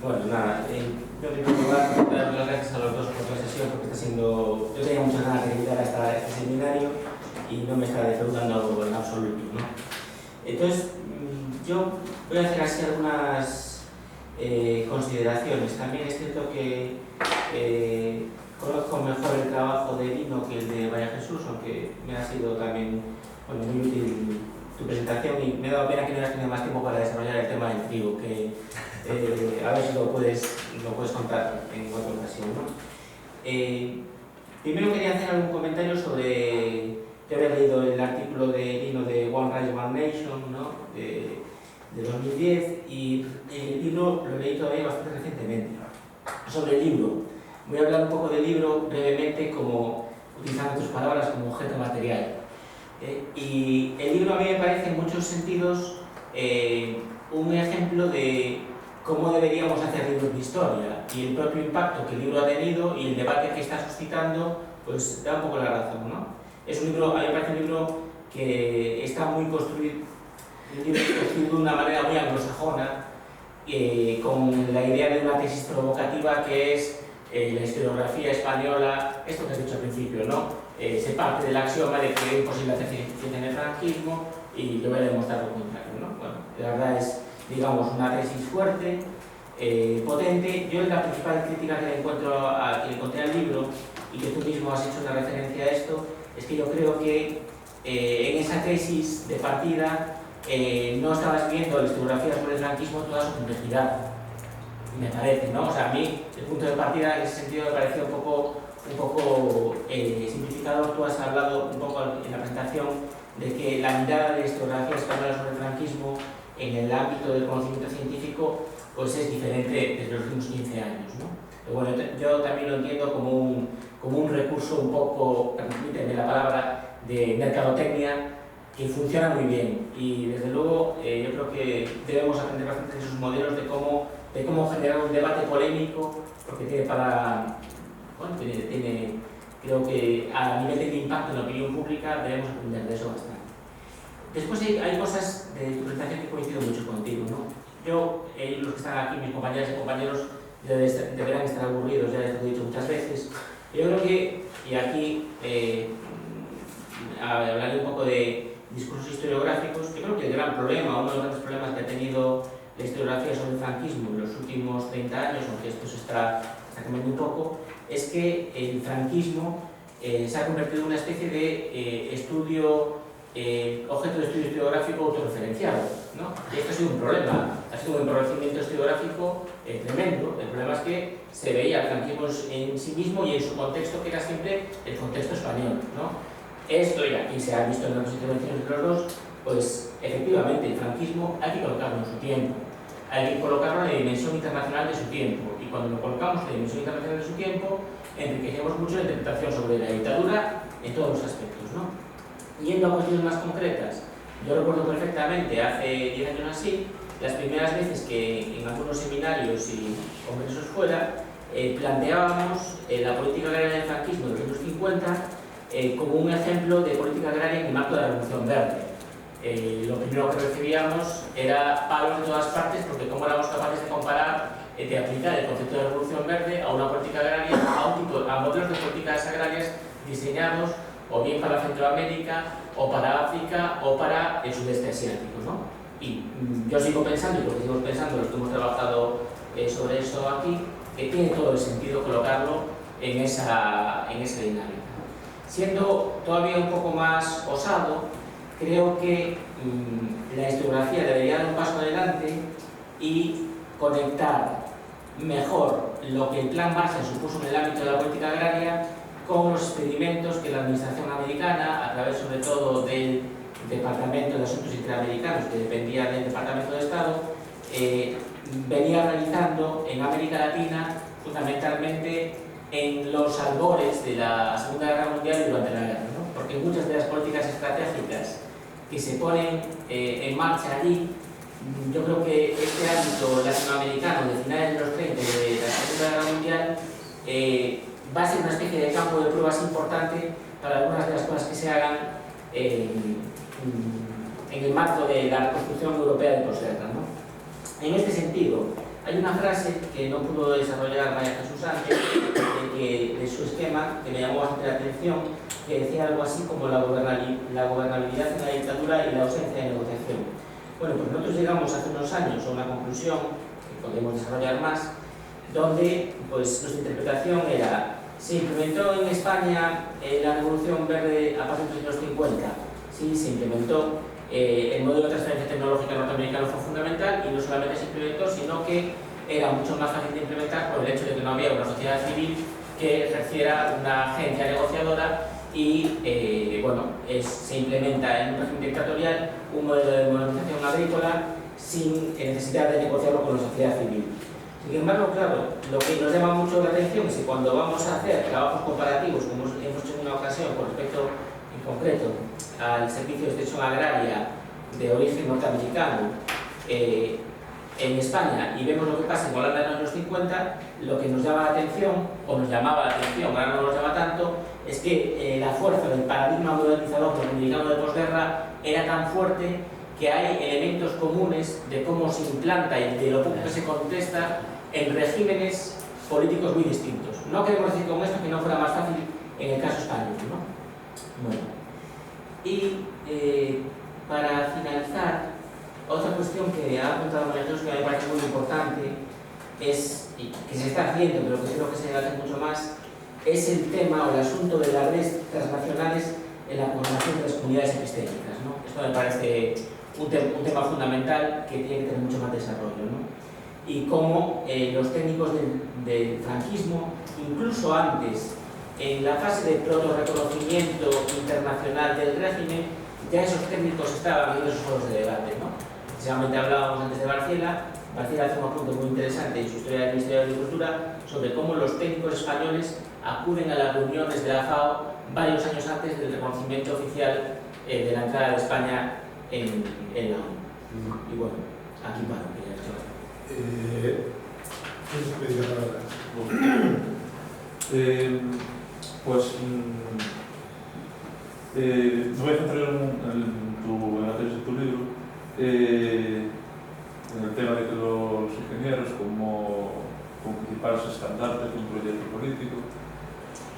Bueno, nada, en primer lugar, dar las gracias a los dos por la sesión, porque está siendo... Yo tenía muchas ganas de invitar a este seminario y no me está defraudando en absoluto, ¿no? Entonces, yo voy a hacer así algunas consideraciones. También es cierto que conozco mejor el trabajo de Lino que el de María Jesús, aunque me ha sido también muy útil tu presentación y me ha dado pena que no hayas tenido más tiempo para desarrollar el tema del trigo, que a ver si lo puedes contar en otra ocasión, ¿no? Primero quería hacer algún comentario sobre que había leído el artículo de Lino de One Rice, One Nation, ¿no? de 2010, y el libro lo leí todavía bastante recientemente. Sobre el libro, voy a hablar un poco del libro brevemente, como utilizando tus palabras como objeto material. Y el libro a mí me parece en muchos sentidos un ejemplo de cómo deberíamos hacer libros de historia, y el propio impacto que el libro ha tenido y el debate que está suscitando pues da un poco la razón, ¿no? Es un libro, a mí me parece un libro que está muy construido, de una manera muy anglosajona, con la idea de una tesis provocativa que es la historiografía española, esto que has dicho al principio, ¿no? Se parte del axioma de que es imposible hacer ciencia ficción en el franquismo y yo voy a demostrar lo contrario, ¿no? Bueno, la verdad es, digamos, una tesis fuerte, potente. Yo la principal crítica que le encontré al libro, y que tú mismo has hecho una referencia a esto, es que yo creo que en esa tesis de partida no estabas viendo la historiografía sobre el franquismo en toda su complejidad, me parece, ¿no? O sea, a mí el punto de partida en ese sentido me parecía un poco simplificador. Tú has hablado un poco en la presentación de que la mirada de la historiografía española sobre el franquismo en el ámbito del conocimiento científico pues es diferente desde los últimos 15 años, ¿no? Pero bueno, yo también lo entiendo como un recurso un poco, permíteme la palabra, de mercadotecnia que funciona muy bien, y desde luego yo creo que debemos aprender bastante de sus modelos de cómo generar un debate polémico, porque tiene creo que a nivel de impacto en la opinión pública debemos aprender de eso bastante. Después hay cosas de tu presentación que coincido mucho contigo, ¿no? Yo, los que están aquí, mis compañeras y compañeros, deberán estar aburridos, ya les he dicho muchas veces. Yo creo que, y aquí hablaré un poco de discursos historiográficos, yo creo que el gran problema, uno de los grandes problemas que ha tenido la historiografía sobre el franquismo en los últimos 30 años, aunque esto se está cambiando un poco, es que el franquismo se ha convertido en una especie de objeto de estudio historiográfico autorreferenciado, ¿no? Y esto ha sido un problema, ha sido un empobrecimiento historiográfico tremendo. El problema es que se veía el franquismo en sí mismo y en su contexto, que era siempre el contexto español, ¿no? Esto, y aquí se ha visto en las intervenciones de los dos, pues efectivamente el franquismo hay que colocarlo en su tiempo, hay que colocarlo en la dimensión internacional de su tiempo, y cuando lo colocamos en la dimensión internacional de su tiempo, enriquecemos mucho la interpretación sobre la dictadura en todos los aspectos, ¿no? Yendo a cuestiones más concretas, yo recuerdo perfectamente, hace 10 años así, las primeras veces que en algunos seminarios y congresos fuera planteábamos la política agraria del franquismo de los años 50 como un ejemplo de política agraria en el marco de la Revolución Verde. Lo primero que recibíamos era palos de todas partes, porque cómo éramos capaces de comparar, de aplicar el concepto de Revolución Verde a una política agraria, a modelos de políticas agrarias diseñados o bien para Centroamérica, o para África, o para el sudeste asiático, ¿no? Y yo sigo pensando, y lo que sigo pensando, los que hemos trabajado sobre eso aquí, que tiene todo el sentido colocarlo en esa dinámica. Siendo todavía un poco más osado, creo que la historiografía debería dar un paso adelante y conectar mejor lo que el Plan Marshall supuso en el ámbito de la política agraria con los experimentos que la administración americana, a través sobre todo del Departamento de Asuntos Interamericanos, que dependía del Departamento de Estado, venía realizando en América Latina, fundamentalmente en los albores de la Segunda Guerra Mundial y durante la guerra, ¿no? Porque muchas de las políticas estratégicas que se ponen en marcha allí, yo creo que este ámbito latinoamericano de finales de los 30 de la Segunda Guerra Mundial va a ser una especie de campo de pruebas importante para algunas de las cosas que se hagan en el marco de la reconstrucción europea de posguerra, ¿no? En este sentido, hay una frase que no pudo desarrollar María Jesús antes, de su esquema, que me llamó bastante la atención, que decía algo así como la gobernabilidad en la dictadura y la ausencia de negociación. Bueno, pues nosotros llegamos hace unos años a una conclusión, que podemos desarrollar más, donde pues, nuestra interpretación era: se implementó en España la Revolución Verde a partir de los años 50, sí, se implementó. El modelo de transferencia tecnológica norteamericano fue fundamental, y no solamente se implementó, sino que era mucho más fácil de implementar por el hecho de que no había una sociedad civil que ejerciera una agencia negociadora y bueno, se implementa en un régimen dictatorial un modelo de modernización agrícola sin necesidad de negociarlo con la sociedad civil. Sin embargo, claro, lo que nos llama mucho la atención es que cuando vamos a hacer trabajos comparativos, como hemos hecho en una ocasión con respecto en concreto al servicio de extensión agraria de origen norteamericano en España, y vemos lo que pasa en Holanda en los años 50, lo que nos llama la atención, o nos llamaba la atención, ahora no nos llama tanto, es que la fuerza del paradigma modernizador norteamericano de posguerra era tan fuerte que hay elementos comunes de cómo se implanta y de lo poco que se contesta en regímenes políticos muy distintos. No queremos decir con esto que no fuera más fácil en el caso español, ¿no? Bueno. Y para finalizar, otra cuestión que ha apuntado María Jesús, que me parece muy importante, es, y que se está haciendo, pero que creo que se debe hacer mucho más, es el tema o el asunto de las redes transnacionales en la coordinación de las comunidades epistémicas, ¿no? Esto me parece un tema fundamental que tiene que tener mucho más desarrollo, ¿no? Y cómo los técnicos del franquismo, incluso antes, en la fase de proto-reconocimiento internacional del régimen, ya esos técnicos estaban en esos foros de debate, ¿no? Precisamente hablábamos antes de Barciela. Barciela hace un apunte muy interesante en su historia del Ministerio de Agricultura sobre cómo los técnicos españoles acuden a las reuniones de la FAO varios años antes del reconocimiento oficial de la entrada de España en la ONU. Y bueno, aquí paro, que ya he hecho. ¿Qué se puede decir ahora? Pues me voy a centrar en la tesis de tu libro, en el tema de que los ingenieros como principales estandartes de un proyecto político.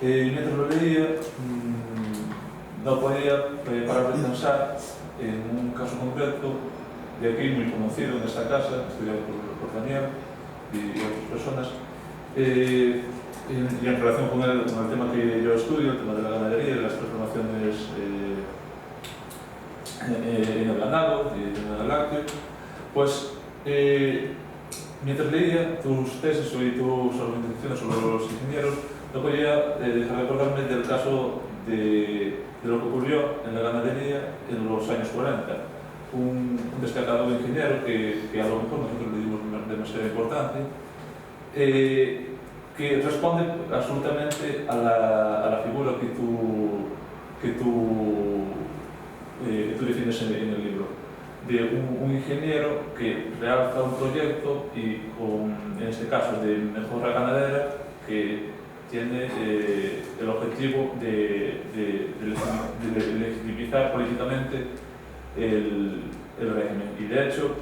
Mientras lo leía, no podía parar de pensar en un caso concreto de aquí muy conocido en esta casa, estudiado por Daniel y otras personas, y en relación con el tema que yo estudio, el tema de la ganadería y las transformaciones en el ganado y en el lácteo, pues mientras leía tus tesis y tus argumentaciones sobre los ingenieros, no podía dejar de acordarme del caso de lo que ocurrió en la ganadería en los años 40. Un destacado ingeniero que a lo mejor nosotros le dimos demasiada importancia, que responde absolutamente a la figura que tú defines en el libro, de un ingeniero que realza un proyecto y en este caso de mejora ganadera, que tiene el objetivo de legitimizar políticamente el régimen. Y de hecho,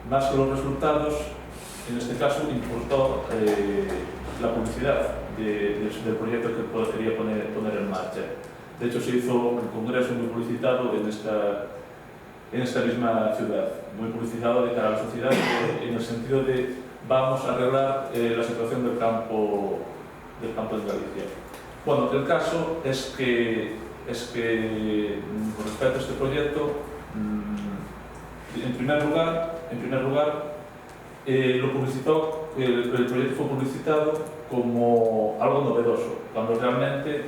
más que los resultados, en este caso importó la publicidad del proyecto que quería poner en marcha. De hecho, se hizo un congreso muy publicitado en esta misma ciudad, muy publicitado de cara a la sociedad, en el sentido de vamos a arreglar la situación del campo en Galicia. Bueno, el caso es que con respecto a este proyecto, en primer lugar, lo publicitó, el proyecto fue publicitado como algo novedoso, cuando realmente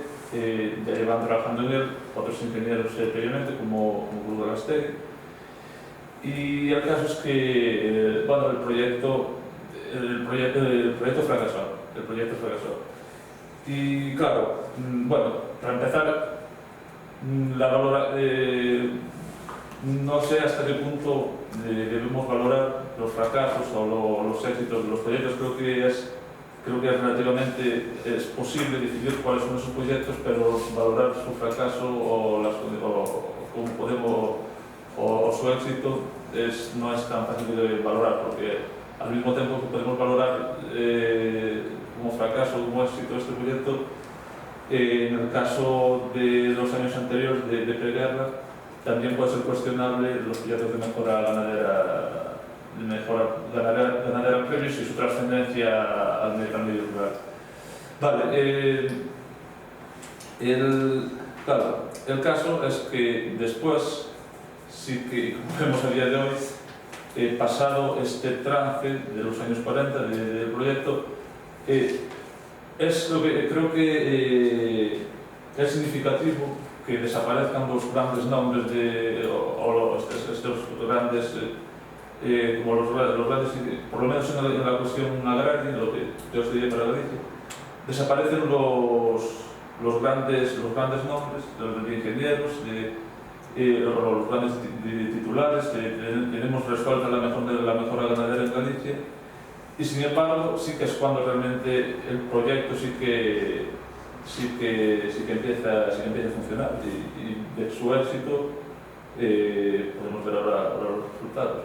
ya llevan trabajando en él otros ingenieros previamente, como Bruno Gallastegui. Y el caso es que bueno, el proyecto fracasó. Y claro, bueno, para empezar, no sé hasta qué punto debemos valorar los fracasos o los éxitos de los proyectos. Creo que es relativamente posible decidir cuáles son esos proyectos, pero valorar su fracaso o cómo podemos o su éxito no es tan fácil de valorar, porque al mismo tiempo que podemos valorar como fracaso o como éxito este proyecto, en el caso de los años anteriores de preguerra, también puede ser cuestionable los proyectos de mejora ganadera previos y su trascendencia al medio rural. Vale, el caso es que después, sí que, como vemos a día de hoy, pasado este trance de los años 40 del proyecto, es lo que creo que es significativo que desaparezcan los grandes nombres estos grandes, como los grandes, por lo menos en la cuestión agraria, lo que yo estudié para Galicia, desaparecen los grandes nombres, los de ingenieros, los grandes titulares, tenemos resuelta la mejora ganadera en Galicia, y sin embargo sí que es cuando realmente el proyecto sí que empieza a funcionar, y de su éxito podemos ver ahora los resultados.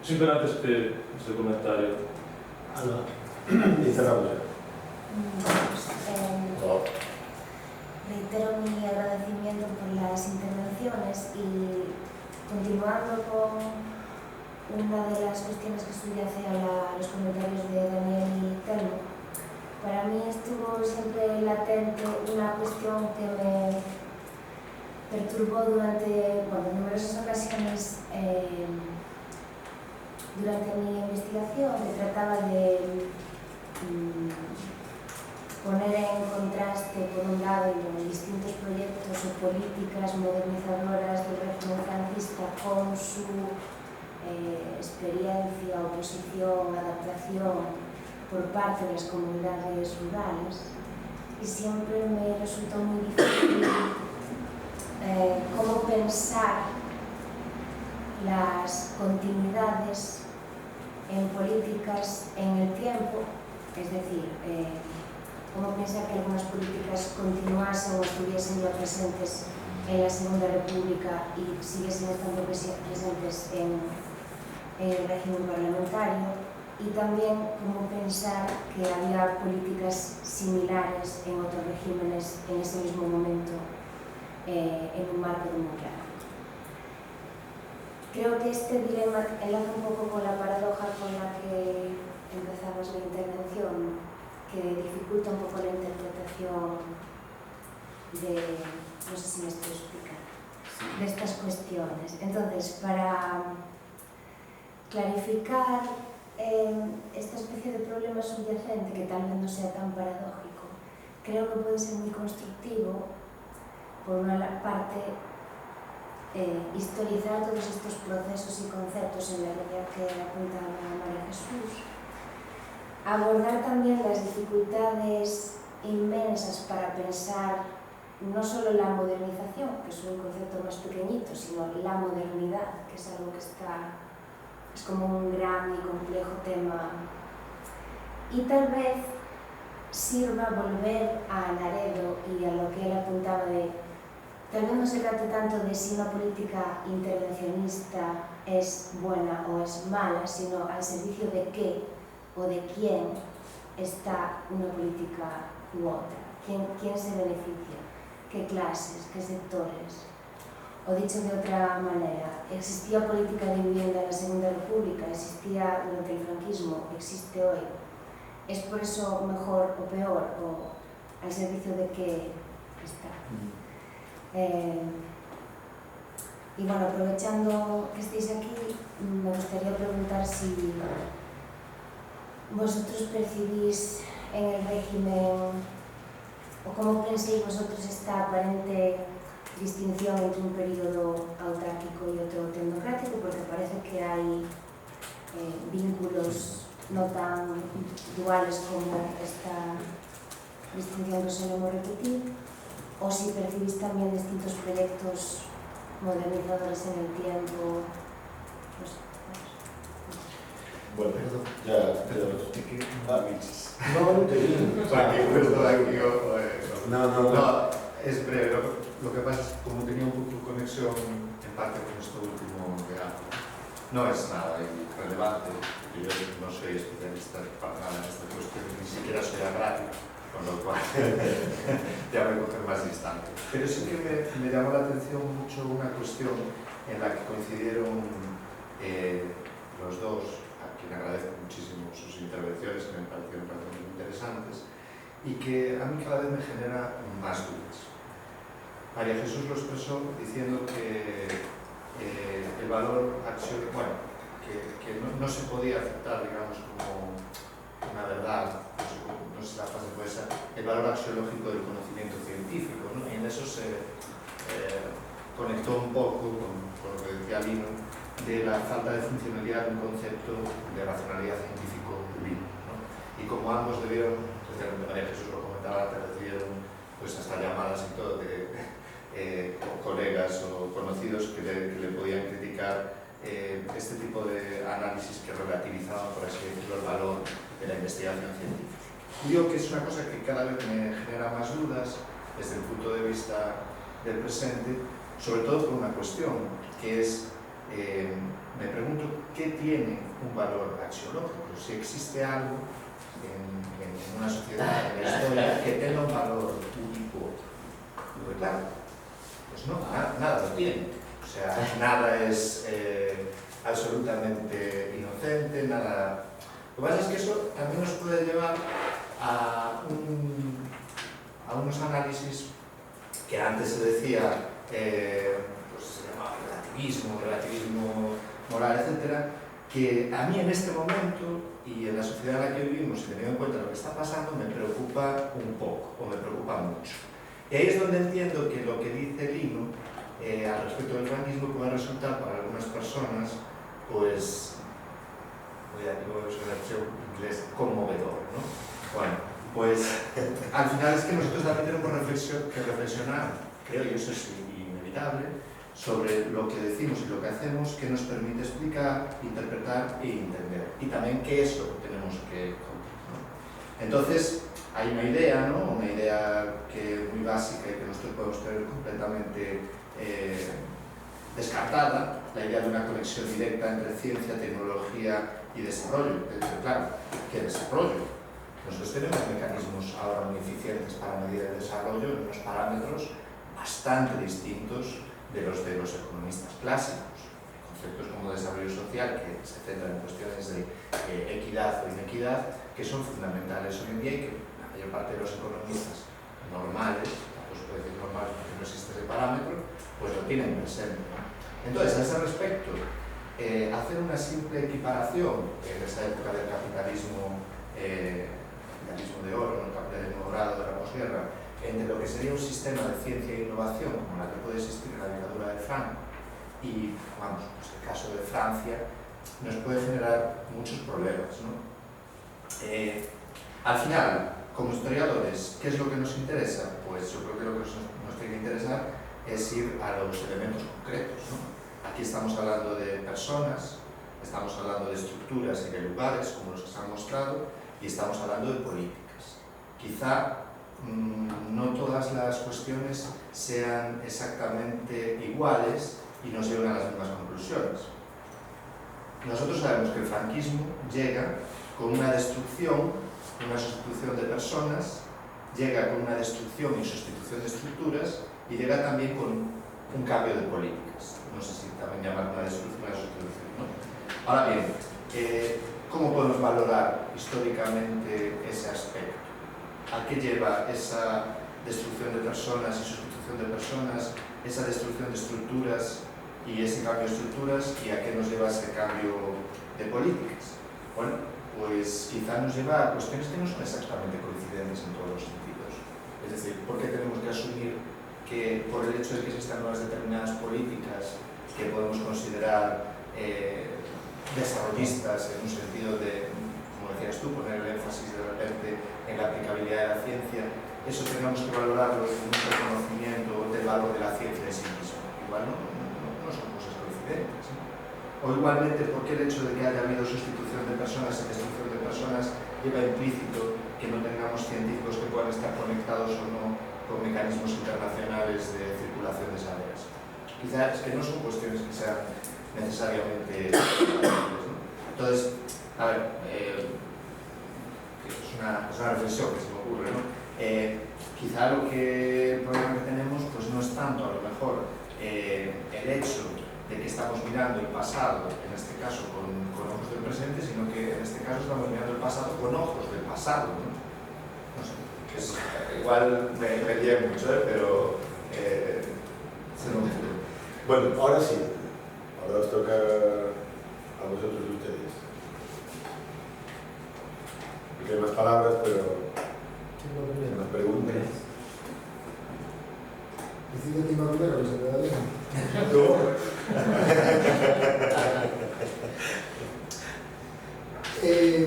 Simplemente este comentario. Y cerramos. Reitero mi agradecimiento por las intervenciones y continuando con una de las cuestiones que subyace a los comentarios de Daniel y Telmo. Para mí estuvo siempre latente una cuestión que me perturbó durante numerosas ocasiones durante mi investigación, que trataba de poner en contraste, por un lado, distintos proyectos o políticas modernizadoras del régimen franquista con su experiencia, oposición, adaptación por parte de las comunidades rurales, y siempre me resultó muy difícil cómo pensar las continuidades en políticas en el tiempo, es decir, cómo pensar que algunas políticas continuasen o estuviesen ya presentes en la Segunda República y siguiesen estando presentes en el régimen parlamentario, y también cómo pensar que había políticas similares en otros regímenes en ese mismo momento en un marco democrático. Creo que este dilema enlaza un poco con la paradoja con la que empezamos la intervención, que dificulta un poco la interpretación de, no sé si me estoy explicando, de estas cuestiones. Entonces, para clarificar esta especie de problema subyacente, que tal vez no sea tan paradójico, creo que puede ser muy constructivo, por una parte, historizar todos estos procesos y conceptos en la línea que apuntaba María Jesús, abordar también las dificultades inmensas para pensar no solo la modernización, que es un concepto más pequeñito, sino la modernidad, que es algo que es como un gran y complejo tema, y tal vez sirva volver a Naredo y a lo que él apuntaba de tal vez no se trate tanto de si una política intervencionista es buena o es mala, sino al servicio de qué o de quién está una política u otra, quién se beneficia, qué clases, qué sectores. O dicho de otra manera, existía política de vivienda en la Segunda República, existía durante el franquismo, existe hoy. ¿Es por eso mejor o peor, o al servicio de qué está? Y bueno, aprovechando que estéis aquí, me gustaría preguntar si vosotros percibís en el régimen, o cómo pensáis vosotros esta aparente distinción entre un periodo autárquico y otro tecnocrático, porque parece que hay vínculos no tan duales como esta distinción que solemos repetir, o si percibís también distintos proyectos modernizadores en el tiempo. No sé. Bueno, ya No, te digo. No, es breve. Lo que pasa es que como tenía un poco conexión en parte con esto último de Ángel. No es nada relevante, yo no soy especialista para nada en esta cuestión, ni siquiera soy agrárico, con lo cual ya me coge más distante. Pero sí que me llamó la atención mucho una cuestión en la que coincidieron los dos, a quien agradezco muchísimo sus intervenciones, que me parecieron muy interesantes, y que a mí cada vez me genera más dudas. María Jesús lo expresó diciendo que el valor axiológico, bueno, que no se podía aceptar, digamos, como una verdad, no sé si la frase fue esa, el valor axiológico del conocimiento científico, ¿no? Y en eso se conectó un poco con lo que decía Lino, de la falta de funcionalidad de un concepto de racionalidad científico divino, ¿no? Y como ambos debieron, especialmente María Jesús lo comentaba, te recibieron pues hasta llamadas y todo de colegas o conocidos que le podían criticar este tipo de análisis que relativizaban, por así decirlo, el valor de la investigación científica. Digo que es una cosa que cada vez me genera más dudas desde el punto de vista del presente, sobre todo por una cuestión, que es, me pregunto, ¿qué tiene un valor axiológico? Si existe algo en una sociedad, en la historia, que tenga un valor único, pues claro, pues no, nada lo tiene. O sea, nada es absolutamente inocente, nada. Lo que pasa es que eso también nos puede llevar a unos análisis que antes se decía, pues se llamaba relativismo moral, etcétera, que a mí en este momento y en la sociedad en la que vivimos, y teniendo en cuenta lo que está pasando, me preocupa un poco, o me preocupa mucho. Y ahí es donde entiendo que lo que dice Lino al respecto del franquismo puede resultar para algunas personas, pues, voy a usar la expresión inglés, conmovedor, ¿no? Bueno, pues al final es que nosotros también tenemos que reflexionar, creo, y eso es inevitable, sobre lo que decimos y lo que hacemos, que nos permite explicar, interpretar e entender. Y también que eso tenemos que contar, ¿no? Entonces, hay una idea, ¿no? Una idea que es muy básica y que nosotros podemos tener completamente descartada, la idea de una conexión directa entre ciencia, tecnología y desarrollo. Claro, ¿qué desarrollo? Nosotros tenemos mecanismos ahora muy eficientes para medir el desarrollo en unos parámetros bastante distintos de los economistas clásicos. Conceptos como desarrollo social, que se centran en cuestiones de equidad o inequidad, que son fundamentales hoy en día y que la mayor parte de los economistas normales, no se puede decir normales porque no existe ese parámetro, pues lo tienen presente, ¿no? Entonces, a ese respecto, hacer una simple equiparación en esa época del capitalismo de oro, el capitalismo dorado de la posguerra, entre lo que sería un sistema de ciencia e innovación como la que puede existir en la dictadura de Franco y, vamos, pues el caso de Francia, nos puede generar muchos problemas, ¿no? Al final, como historiadores, ¿qué es lo que nos interesa? Pues yo creo que lo que nos tiene que interesar es ir a los elementos concretos, ¿no? Aquí estamos hablando de personas, estamos hablando de estructuras y de lugares, como los que se han mostrado, y estamos hablando de políticas. Quizá no todas las cuestiones sean exactamente iguales y nos lleven a las mismas conclusiones. Nosotros sabemos que el franquismo llega con una destrucción, una sustitución de personas, llega con una destrucción y sustitución de estructuras y llega también con un cambio de políticas. No sé si también llamar una destrucción o una sustitución, ¿no? Ahora bien, ¿cómo podemos valorar históricamente ese aspecto? ¿A qué lleva esa destrucción de personas y sustitución de personas, esa destrucción de estructuras y ese cambio de estructuras, y a qué nos lleva ese cambio de políticas? Bueno, pues quizá nos lleva a cuestiones que no son exactamente coincidentes en todos los sentidos. Es decir, ¿por qué tenemos que asumir que por el hecho de que existan nuevas determinadas políticas que podemos considerar desarrollistas en un sentido de, como decías tú, poner el énfasis de repente en la aplicabilidad de la ciencia, eso tengamos que valorarlo en un reconocimiento del valor de la ciencia en sí mismo? Igual no son cosas coincidentes, ¿no? O igualmente, ¿por qué el hecho de que haya habido sustitución de personas y destrucción de personas lleva implícito que no tengamos científicos que puedan estar conectados o no con mecanismos internacionales de circulación de saberes? quizás es que no son cuestiones que sean necesariamente compatibles, ¿no? Entonces, a ver, que es una reflexión que se me ocurre, ¿no? Quizá el problema que tenemos pues no es tanto a lo mejor el hecho de que estamos mirando el pasado, en este caso con ojos del presente, sino que en este caso estamos mirando el pasado con ojos del pasado, ¿no? No sé, igual me lié mucho, pero se lo entiende. Bueno, ahora sí, ahora os toca a vosotros y ustedes. Porque hay más palabras, pero las preguntas. Decide quién va primero, que se me da bien. ¿Tú?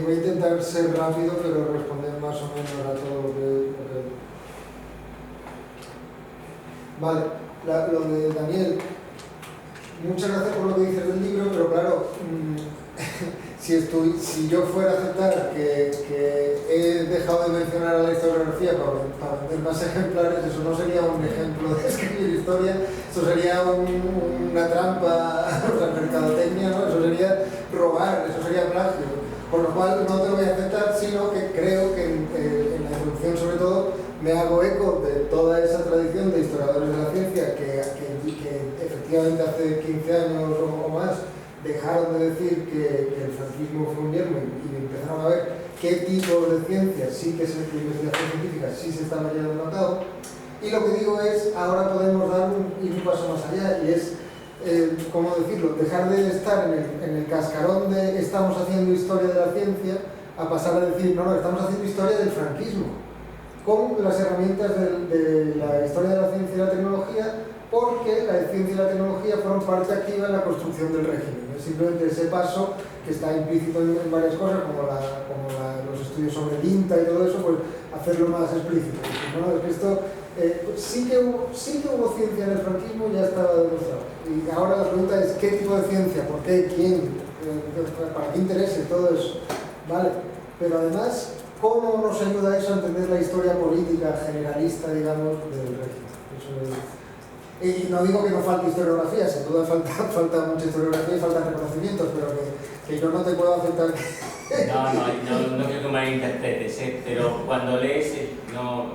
Voy a intentar ser rápido, pero responder más o menos a todo lo que... Vale, lo de Daniel. Muchas gracias por lo que dices del libro, pero claro, si yo fuera a aceptar que he dejado de mencionar a la historiografía para vender más ejemplares, eso no sería un ejemplo de escribir historia, eso sería una trampa, otra mercadotecnia, ¿no? Eso sería robar, eso sería plagio. Por lo cual no te lo voy a aceptar, sino que creo que en la introducción sobre todo me hago eco de toda esa tradición de historiadores de la ciencia que efectivamente hace 15 años o más dejaron de decir que el franquismo fue un yermo y empezaron a ver qué tipos de ciencias sí que se investigación científica sí se estaba llevando a cabo. Y lo que digo es, ahora podemos ir un paso más allá y es, ¿cómo decirlo?, dejar de estar en el cascarón de estamos haciendo historia de la ciencia a pasar a decir, no, estamos haciendo historia del franquismo con las herramientas de la historia de la ciencia y la tecnología, porque la ciencia y la tecnología fueron parte activa en la construcción del régimen. Es simplemente ese paso que está implícito en varias cosas, como los estudios sobre el INTA y todo eso, pues hacerlo más explícito. ¿No? Es que esto sí que hubo ciencia en el franquismo, ya estaba demostrado. Y ahora la pregunta es, ¿qué tipo de ciencia? ¿Por qué? ¿Quién? ¿Para qué interese? Todo eso. Vale. Pero además, ¿cómo nos ayuda eso a entender la historia política generalista, digamos, del régimen? Eso es. Y no digo que no falte historiografía, sin duda falta mucha historiografía y faltan reconocimientos, pero que yo no te puedo aceptar. No quiero que me malinterpretes, pero cuando lees, no